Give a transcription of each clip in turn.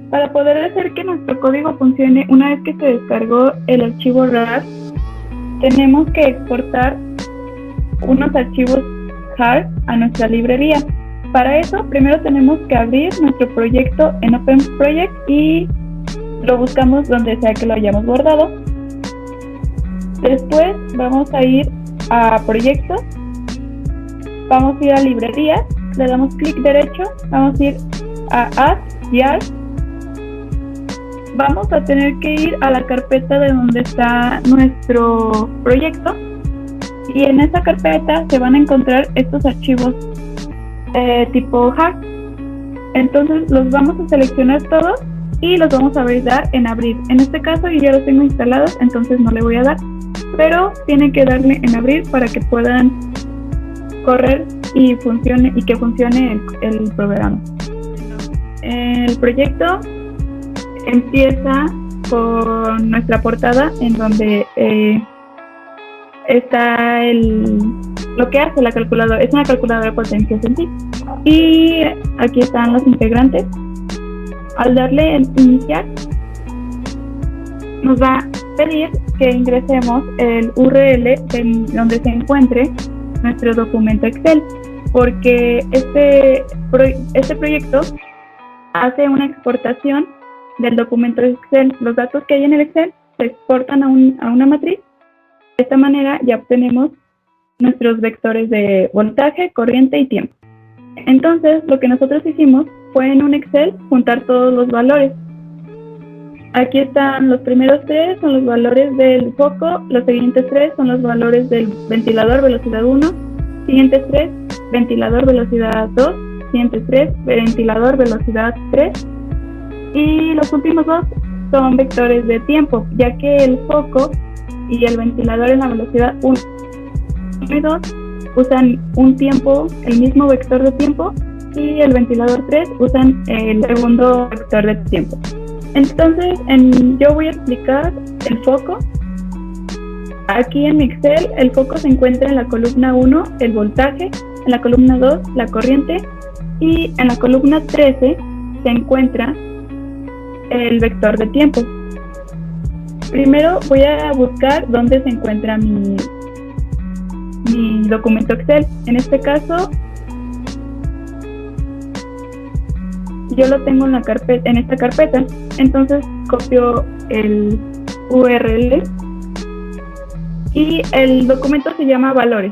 Para poder hacer que nuestro código funcione, una vez que se descargó el archivo RAR, tenemos que exportar unos archivos HAR a nuestra librería. Para eso, primero tenemos que abrir nuestro proyecto en Open Project y lo buscamos donde sea que lo hayamos guardado. Después vamos a ir a Proyectos, vamos a ir a Librerías, le damos clic derecho, vamos a ir a Add y Add. Vamos a tener que ir a la carpeta de donde está nuestro proyecto y en esa carpeta se van a encontrar estos archivos tipo HAR. Entonces los vamos a seleccionar todos y los vamos a dar en abrir. En este caso yo ya los tengo instalados, entonces no le voy a dar, pero tienen que darle en abrir para que puedan correr y funcione y que funcione el programa. El proyecto empieza con nuestra portada en donde está lo que hace la calculadora. Es una calculadora de potencias en sí. Y aquí están los integrantes. Al darle en iniciar, nos va a pedir que ingresemos el URL en donde se encuentre nuestro documento Excel, porque este proyecto hace una exportación del documento Excel. Los datos que hay en el Excel se exportan a una matriz. De esta manera ya obtenemos nuestros vectores de voltaje, corriente y tiempo. Entonces, lo que nosotros hicimos fue en un Excel juntar todos los valores. Aquí están los primeros tres, son los valores del foco, los siguientes tres son los valores del ventilador velocidad 1, siguientes tres, ventilador velocidad 2, siguientes tres, ventilador velocidad 3, y los últimos dos son vectores de tiempo, ya que el foco y el ventilador en la velocidad 1 y 2 usan un tiempo, el mismo vector de tiempo, y el ventilador 3 usan el segundo vector de tiempo. Entonces, yo voy a explicar el foco. Aquí en mi Excel, el foco se encuentra en la columna 1, el voltaje, en la columna 2, la corriente, y en la columna 13 se encuentra el vector de tiempo. Primero voy a buscar dónde se encuentra mi documento Excel. En este caso, yo lo tengo en esta carpeta. Entonces copio el URL y el documento se llama valores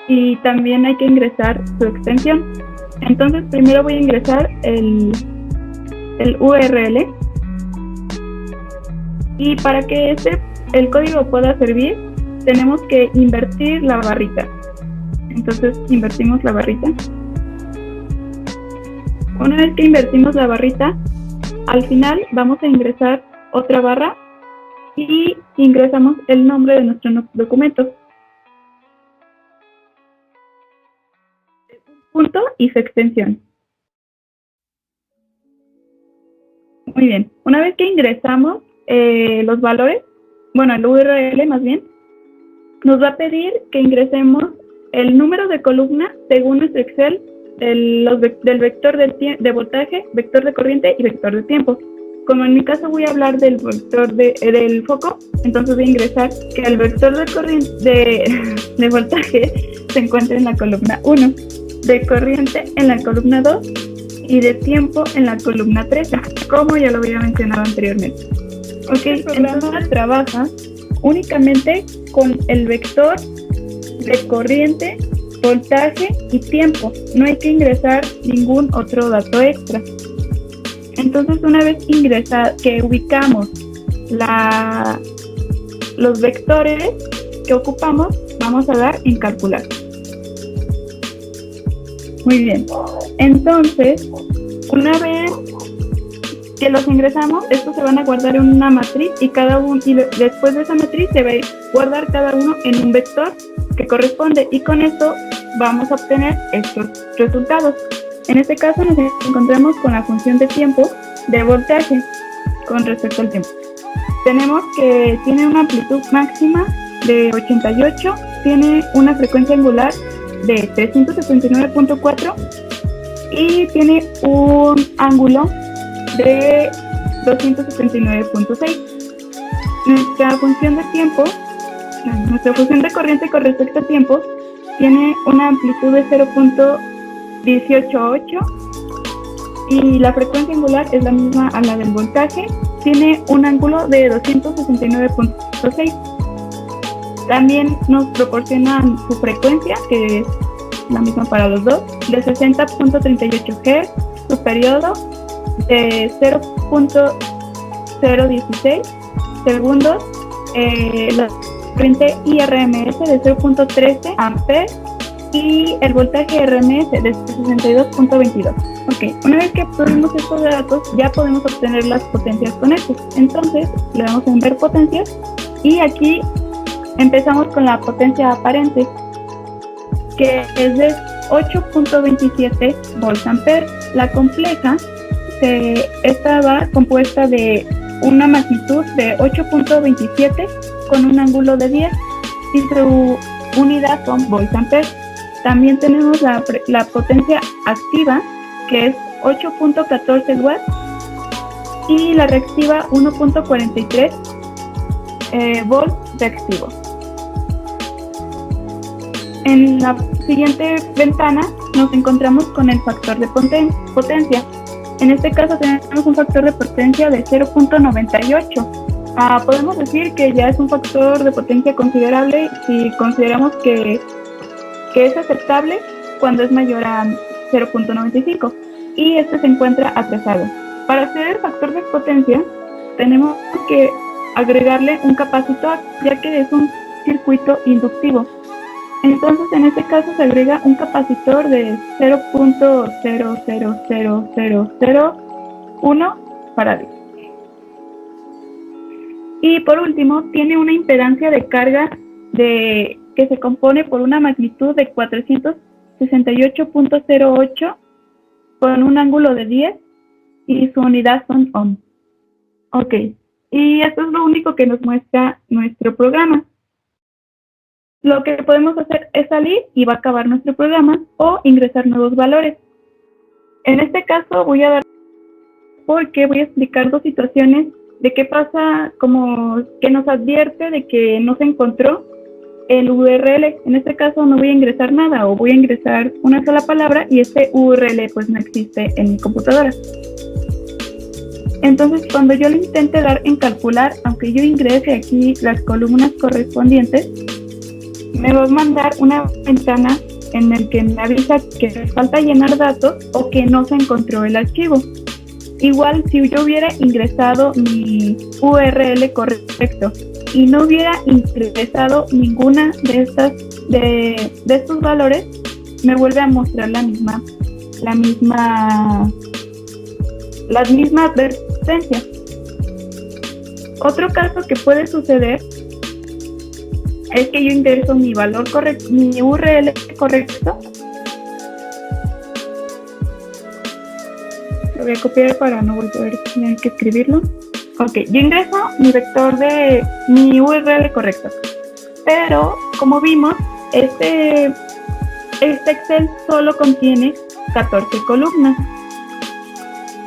y también hay que ingresar su extensión. Entonces primero voy a ingresar el URL, y para que el código pueda servir tenemos que invertir la barrita. Entonces invertimos la barrita. Una vez que invertimos la barrita, al final vamos a ingresar otra barra y ingresamos el nombre de nuestro documento. Punto y su extensión. Muy bien. Una vez que ingresamos los valores, bueno, el URL más bien, nos va a pedir que ingresemos el número de columna según nuestro Excel, del vector de voltaje, vector de corriente y vector de tiempo. Como en mi caso voy a hablar del vector del foco, entonces voy a ingresar que el vector de corriente de voltaje se encuentra en la columna 1, de corriente en la columna 2 y de tiempo en la columna 13, como ya lo había mencionado anteriormente. Ok, entonces trabaja únicamente con el vector de corriente, voltaje y tiempo. No hay que ingresar ningún otro dato extra. Entonces, una vez que ubicamos los vectores que ocupamos, vamos a dar en calcular. Muy bien. Entonces, una vez que los ingresamos, estos se van a guardar en una matriz y después de esa matriz se va a guardar cada uno en un vector que corresponde, y con esto vamos a obtener estos resultados. En este caso nos encontramos con la función de tiempo de voltaje con respecto al tiempo. Tenemos que tiene una amplitud máxima de 88, tiene una frecuencia angular de 379.4 y tiene un ángulo de 279.6. Nuestra función de corriente con respecto a tiempo tiene una amplitud de 0.188 y la frecuencia angular es la misma a la del voltaje. Tiene un ángulo de 269.6. También nos proporcionan su frecuencia, que es la misma para los dos, de 60.38 Hz, su periodo de 0.016 segundos, la corriente IRMS de 0.13 amperes y el voltaje RMS de 62.22. Ok, una vez que obtuvimos estos datos, ya podemos obtener las potencias con estos. Entonces, le damos en ver potencias y aquí empezamos con la potencia aparente, que es de 8.27 volts ampere. La compleja, esta va compuesta de una magnitud de 8.27 con un ángulo de 10 y su unidad son volts ampere. También tenemos la potencia activa, que es 8.14 watts, y la reactiva 1.43 volts reactivo. En la siguiente ventana nos encontramos con el factor de potencia. En este caso tenemos un factor de potencia de 0.98. Podemos decir que ya es un factor de potencia considerable si consideramos que es aceptable cuando es mayor a 0.95 y este se encuentra atrasado. Para hacer el factor de potencia tenemos que agregarle un capacitor, ya que es un circuito inductivo. Entonces en este caso se agrega un capacitor de 0.000001 farads. Y por último tiene una impedancia de carga que se compone por una magnitud de 468.08 con un ángulo de 10 y su unidad son ohm. Ok, y esto es lo único que nos muestra nuestro programa. Lo que podemos hacer es salir y va a acabar nuestro programa o ingresar nuevos valores. En este caso voy a explicar dos situaciones de qué pasa, como que nos advierte de que no se encontró el URL. En este caso no voy a ingresar nada o voy a ingresar una sola palabra y este URL pues no existe en mi computadora. Entonces cuando yo lo intente dar en calcular, aunque yo ingrese aquí las columnas correspondientes, me va a mandar una ventana en el que me avisa que me falta llenar datos o que no se encontró el archivo. Igual si yo hubiera ingresado mi URL correcto y no hubiera ingresado ninguna de estos valores, me vuelve a mostrar las mismas advertencias. Otro caso que puede suceder es que yo ingreso mi valor correcto, mi URL correcto. Lo voy a copiar para no volver a tener que escribirlo. Ok, yo ingreso mi vector de mi URL correcto. Pero, como vimos, este Excel solo contiene 14 columnas.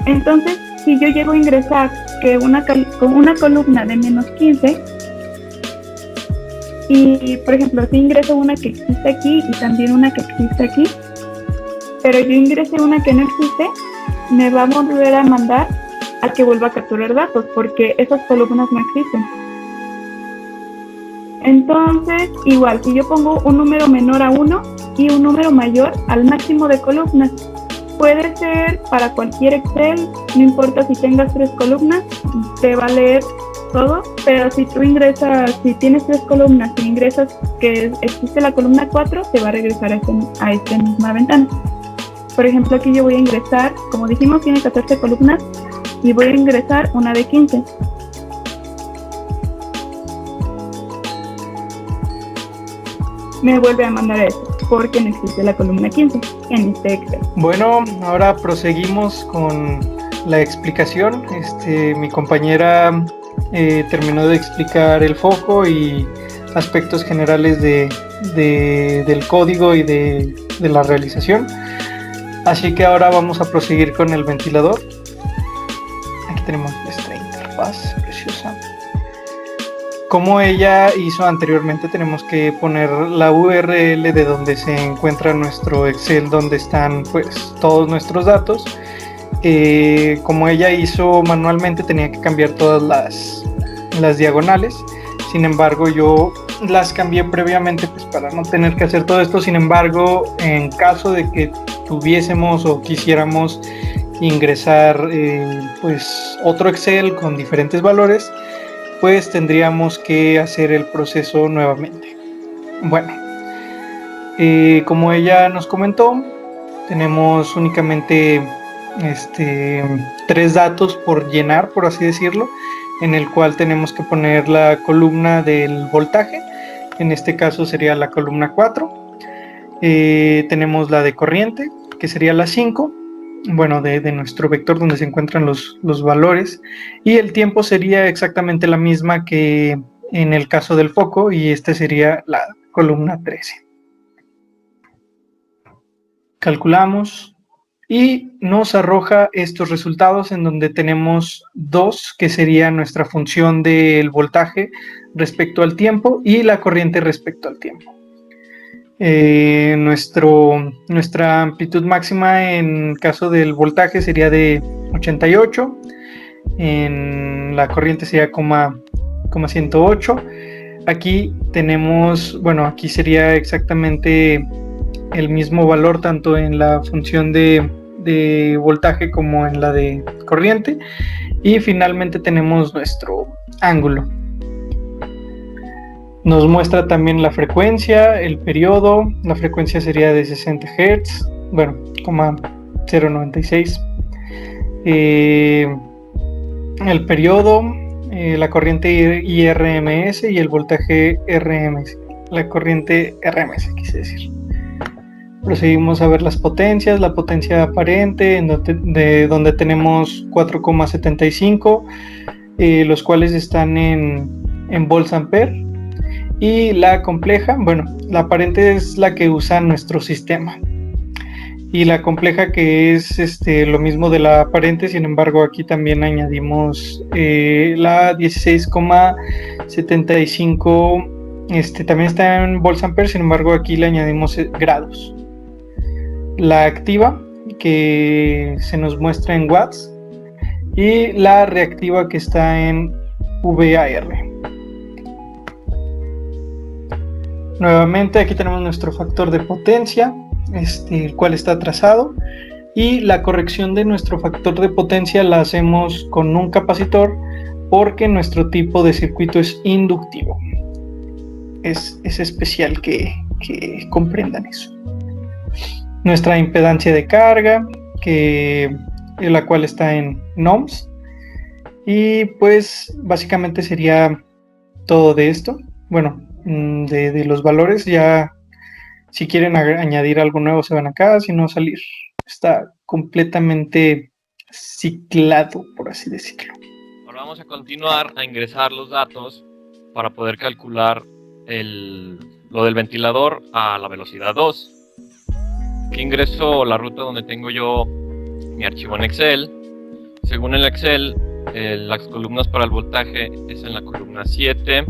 Entonces, si yo llego a ingresar con una columna de menos 15, y por ejemplo, si ingreso una que existe aquí y también una que existe aquí, pero yo ingresé una que no existe, me va a volver a mandar a que vuelva a capturar datos porque esas columnas no existen. Entonces, igual, si yo pongo un número menor a 1 y un número mayor al máximo de columnas, puede ser para cualquier Excel, no importa si tengas 3 columnas, te va a leer todo, pero si tú ingresas, si tienes 3 columnas y ingresas que existe la columna 4, te va a regresar a esta misma ventana. Por ejemplo, aquí yo voy a ingresar, como dijimos, tiene 14 columnas y voy a ingresar una de 15. Me vuelve a mandar eso, porque no existe la columna 15 en este Excel. Bueno, ahora proseguimos con la explicación. Mi compañera terminó de explicar el foco y aspectos generales del código y de la realización. Así que ahora vamos a proseguir con el ventilador. Aquí tenemos paz preciosa. Como ella hizo anteriormente, tenemos que poner la URL de donde se encuentra nuestro Excel, donde están pues todos nuestros datos. Como ella hizo manualmente, tenía que cambiar todas las diagonales. Sin embargo, yo las cambié previamente pues para no tener que hacer todo esto. Sin embargo, en caso de que tuviésemos o quisiéramos ingresar pues otro Excel con diferentes valores, pues tendríamos que hacer el proceso nuevamente. Bueno, como ella nos comentó, tenemos únicamente 3 datos por llenar, por así decirlo, en el cual tenemos que poner la columna del voltaje. En este caso sería la columna 4. Tenemos la de corriente, que sería la 5. Bueno, de nuestro vector donde se encuentran los valores, y el tiempo sería exactamente la misma que en el caso del foco, y esta sería la columna 13. Calculamos y nos arroja estos resultados, en donde tenemos 2, que sería nuestra función del voltaje respecto al tiempo y la corriente respecto al tiempo. Nuestra amplitud máxima en caso del voltaje sería de 88, en la corriente sería 108. Aquí tenemos, bueno, aquí sería exactamente el mismo valor tanto en la función de voltaje como en la de corriente, y finalmente tenemos nuestro ángulo. Nos muestra también la frecuencia, el periodo. La frecuencia sería de 60 Hz, bueno, 0.96. El periodo, la corriente IRMS y el voltaje RMS. La corriente RMS, quise decir. Proseguimos a ver las potencias. La potencia aparente, donde tenemos 4,75, los cuales están en volts ampere. Y la compleja, bueno, la aparente es la que usa nuestro sistema, y la compleja, que es lo mismo de la aparente. Sin embargo, aquí también añadimos la 16,75, también está en volts ampere, sin embargo aquí le añadimos grados. La activa, que se nos muestra en watts, y la reactiva, que está en VAR. Nuevamente aquí tenemos nuestro factor de potencia, el cual está trazado, y la corrección de nuestro factor de potencia la hacemos con un capacitor, porque nuestro tipo de circuito es inductivo. Es especial que comprendan eso. Nuestra impedancia de carga, la cual está en ohms, y pues básicamente sería todo de esto. Bueno, de los valores. Ya si quieren añadir algo nuevo se van acá, si no salir. Está completamente ciclado, por así decirlo. Ahora vamos a continuar a ingresar los datos para poder calcular lo del ventilador a la velocidad 2. Aquí ingreso la ruta donde tengo yo mi archivo en Excel. Según el Excel, las columnas para el voltaje es en la columna 7,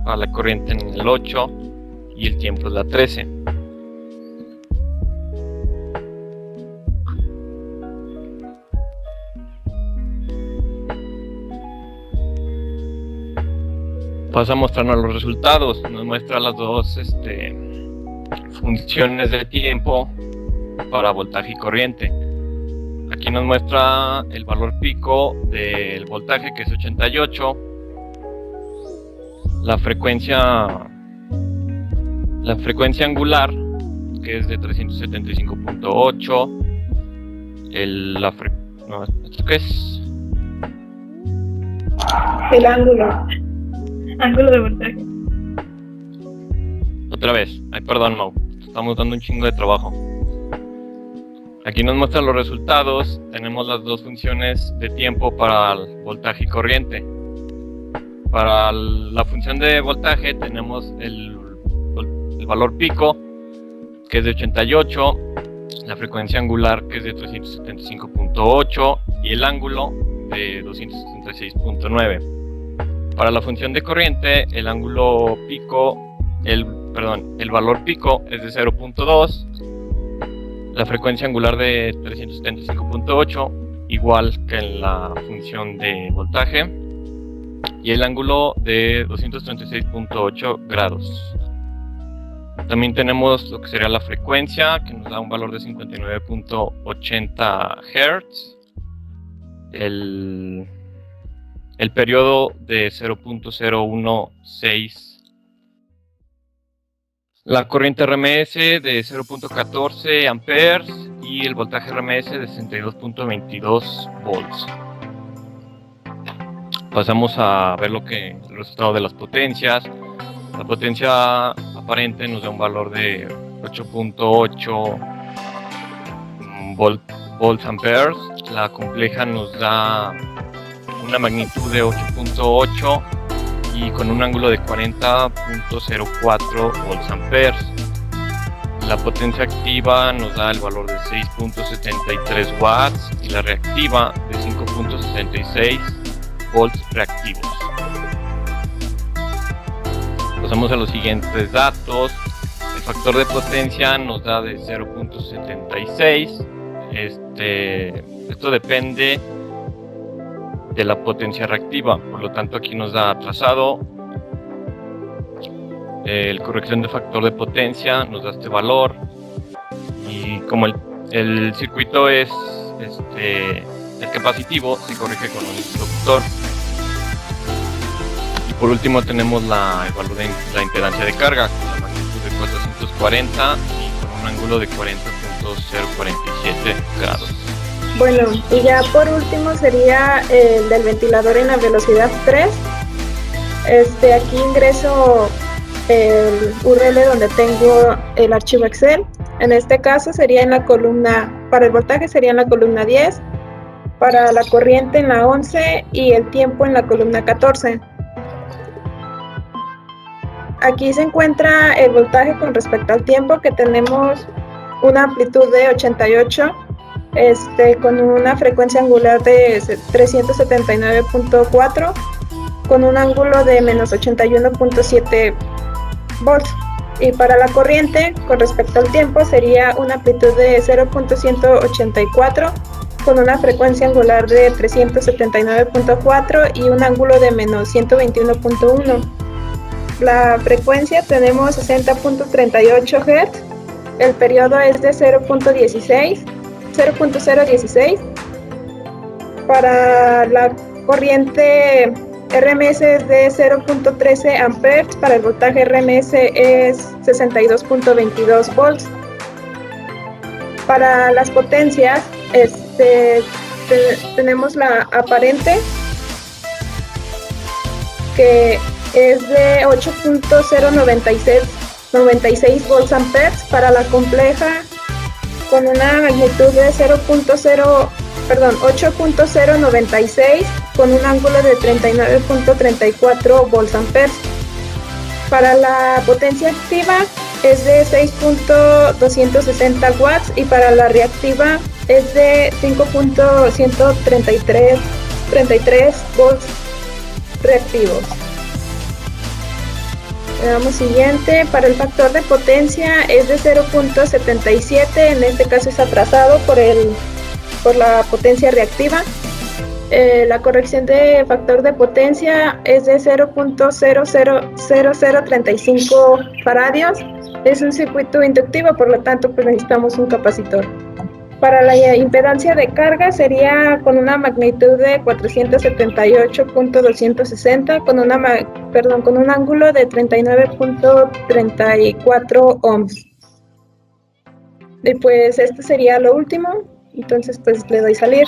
para la corriente en el 8 y el tiempo es la 13. Pasa a mostrarnos los resultados. Nos muestra las dos funciones de tiempo para voltaje y corriente. Aquí nos muestra el valor pico del voltaje, que es 88. La frecuencia angular, que es de 375.8. ¿Esto qué es? El ángulo de voltaje. Otra vez, ay, perdón, Mau, estamos dando un chingo de trabajo. Aquí nos muestran los resultados. Tenemos las dos funciones de tiempo para el voltaje y corriente. Para la función de voltaje tenemos el valor pico, que es de 88, la frecuencia angular, que es de 375.8, y el ángulo, de 276.9. Para la función de corriente, el ángulo pico, el valor pico es de 0.2, la frecuencia angular de 375.8, igual que en la función de voltaje, y el ángulo de 236.8 grados. También tenemos lo que sería la frecuencia, que nos da un valor de 59.80 Hz, el periodo de 0.016, la corriente RMS de 0.14 amperes y el voltaje RMS de 62.22 volts. Pasamos a ver el resultado de las potencias. La potencia aparente nos da un valor de 8.8 volts amperes. La compleja nos da una magnitud de 8.8 y con un ángulo de 40.04 volts amperes. La potencia activa nos da el valor de 6.73 watts y la reactiva de 5.66 volts reactivos. Pasamos a los siguientes datos. El factor de potencia nos da de 0.76. Esto depende de la potencia reactiva, por lo tanto aquí nos da atrasado. El corrección de factor de potencia nos da este valor, y como el circuito es capacitivo, se corrige con un inductor. Y por último tenemos el valor de la impedancia de carga con la magnitud de 440 y con un ángulo de 40.047 grados. Bueno, y ya por último sería el del ventilador en la velocidad 3. Aquí ingreso el URL donde tengo el archivo Excel. En este caso sería en la columna, para el voltaje sería en la columna 10, para la corriente en la 11 y el tiempo en la columna 14. Aquí se encuentra el voltaje con respecto al tiempo, que tenemos una amplitud de 88, con una frecuencia angular de 379.4, con un ángulo de menos 81.7 volts. Y para la corriente, con respecto al tiempo, sería una amplitud de 0.184, con una frecuencia angular de 379.4 y un ángulo de menos 121.1. La frecuencia tenemos 60.38 Hz, el periodo es de 0.016. Para la corriente RMS es de 0.13 amperes, para el voltaje RMS es 62.22 volts. Para las potencias, tenemos la aparente, que es de 8.096 volts amperes, para la compleja con una magnitud de 8.096 con un ángulo de 39.34 volts amperes. Para la potencia activa es de 6.260 watts y para la reactiva es de 5.133 volts reactivos. Veamos siguiente. Para el factor de potencia es de 0.77, en este caso es atrasado por la potencia reactiva. La corrección de factor de potencia es de 0.000035 faradios. Es un circuito inductivo, por lo tanto pues necesitamos un capacitor. Para la impedancia de carga sería con una magnitud de 478.260 con un ángulo de 39.34 ohms. Y pues esto sería lo último, entonces pues le doy salir.